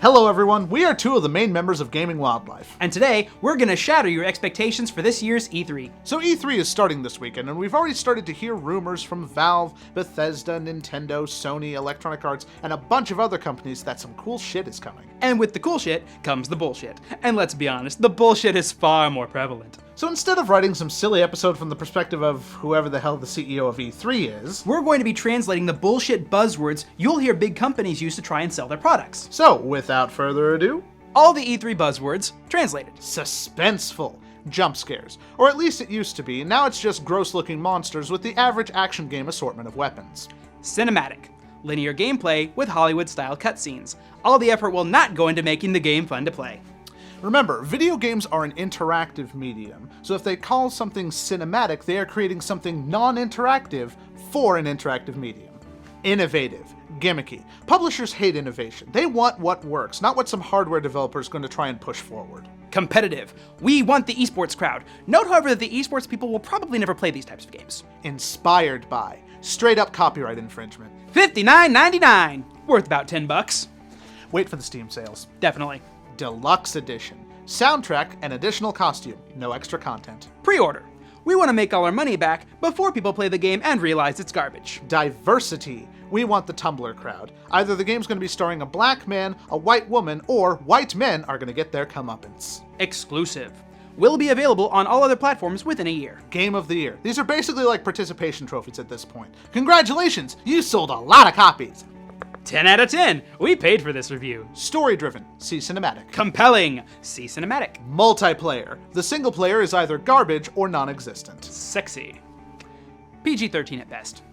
Hello everyone, we are two of the main members of Gaming Wildlife. And today, we're gonna shatter your expectations for this year's E3. So E3 is starting this weekend, and we've already started to hear rumors from Valve, Bethesda, Nintendo, Sony, Electronic Arts, and a bunch of other companies that some cool shit is coming. And with the cool shit comes the bullshit. And let's be honest, the bullshit is far more prevalent. So instead of writing some silly episode from the perspective of whoever the hell the CEO of E3 is, we're going to be translating the bullshit buzzwords you'll hear big companies use to try and sell their products. So without further ado, all the E3 buzzwords translated. Suspenseful, jump scares, or at least it used to be, now it's just gross looking monsters with the average action game assortment of weapons. Cinematic, linear gameplay with Hollywood style cutscenes. All the effort will not go into making the game fun to play. Remember, video games are an interactive medium, so if they call something cinematic, they are creating something non-interactive for an interactive medium. Innovative, gimmicky. Publishers hate innovation. They want what works, not what some hardware developer is going to try and push forward. Competitive. We want the esports crowd. Note, however, that the esports people will probably never play these types of games. Inspired by. Straight up copyright infringement. $59.99. Worth about $10. Wait for the Steam sales. Definitely. Deluxe Edition. Soundtrack and additional costume. No extra content. Pre-order. We want to make all our money back before people play the game and realize it's garbage. Diversity. We want the Tumblr crowd. Either the game's going to be starring a black man, a white woman, or white men are going to get their comeuppance. Exclusive. Will be available on all other platforms within a year. Game of the Year. These are basically like participation trophies at this point. Congratulations, you sold a lot of copies. 10 out of 10. We paid for this review. Story-driven. See cinematic. Compelling. See cinematic. Multiplayer. The single player is either garbage or non-existent. Sexy. PG-13 at best.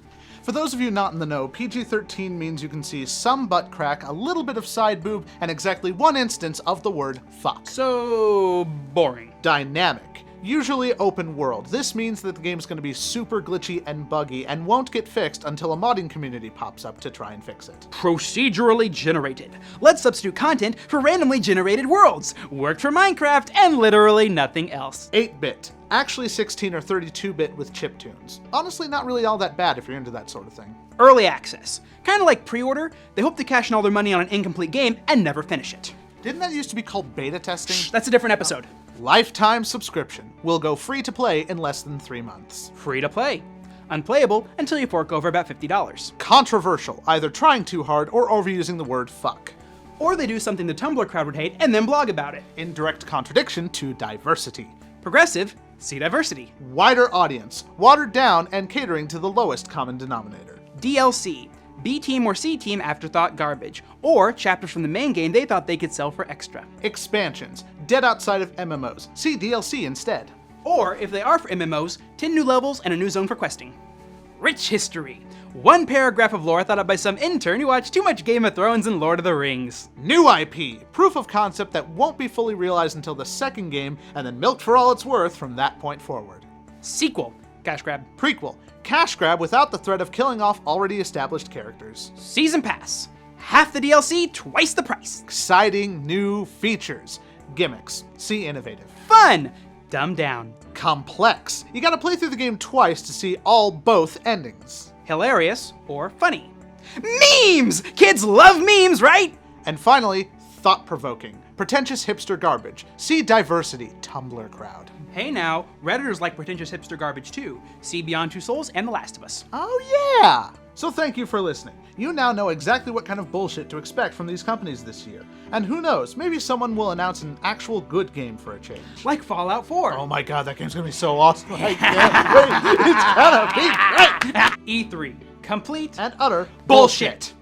For those of you not in the know, PG-13 means you can see some butt crack, a little bit of side boob, and exactly one instance of the word fuck. So boring. Dynamic. Usually open world. This means that the game's going to be super glitchy and buggy and won't get fixed until a modding community pops up to try and fix it. Procedurally generated. Let's substitute content for randomly generated worlds. Worked for Minecraft and literally nothing else. 8-bit. Actually 16 or 32-bit with chiptunes. Honestly, not really all that bad if you're into that sort of thing. Early access. Kind of like pre-order, they hope to cash in all their money on an incomplete game and never finish it. Didn't that used to be called beta testing? Shh, that's a different episode. Lifetime subscription. Will go free to play in less than 3 months. Free to play. Unplayable until you fork over about $50. Controversial, either trying too hard or overusing the word fuck. Or they do something the Tumblr crowd would hate and then blog about it. In direct contradiction to diversity. Progressive, see diversity. Wider audience, watered down and catering to the lowest common denominator. DLC, B team or C team afterthought garbage, or chapters from the main game they thought they could sell for extra. Expansions, dead outside of MMOs, see DLC instead. Or, if they are for MMOs, 10 new levels and a new zone for questing. Rich history. One paragraph of lore thought up by some intern who watched too much Game of Thrones and Lord of the Rings. New IP, proof of concept that won't be fully realized until the second game, and then milked for all it's worth from that point forward. Sequel, cash grab. Prequel, cash grab without the threat of killing off already established characters. Season pass, half the DLC, twice the price. Exciting new features. Gimmicks, see innovative. Fun, dumbed down. Complex, you gotta play through the game twice to see both endings. Hilarious or funny. Memes! Kids love memes, right? And finally, thought-provoking. Pretentious hipster garbage. See diversity, Tumblr crowd. Hey now, Redditors like pretentious hipster garbage too. See Beyond Two Souls and The Last of Us. Oh yeah! So thank you for listening. You now know exactly what kind of bullshit to expect from these companies this year. And who knows, maybe someone will announce an actual good game for a change. Like Fallout 4. Oh my god, that game's gonna be so awesome. I can't wait. It's gonna be great! E3. Complete and utter bullshit.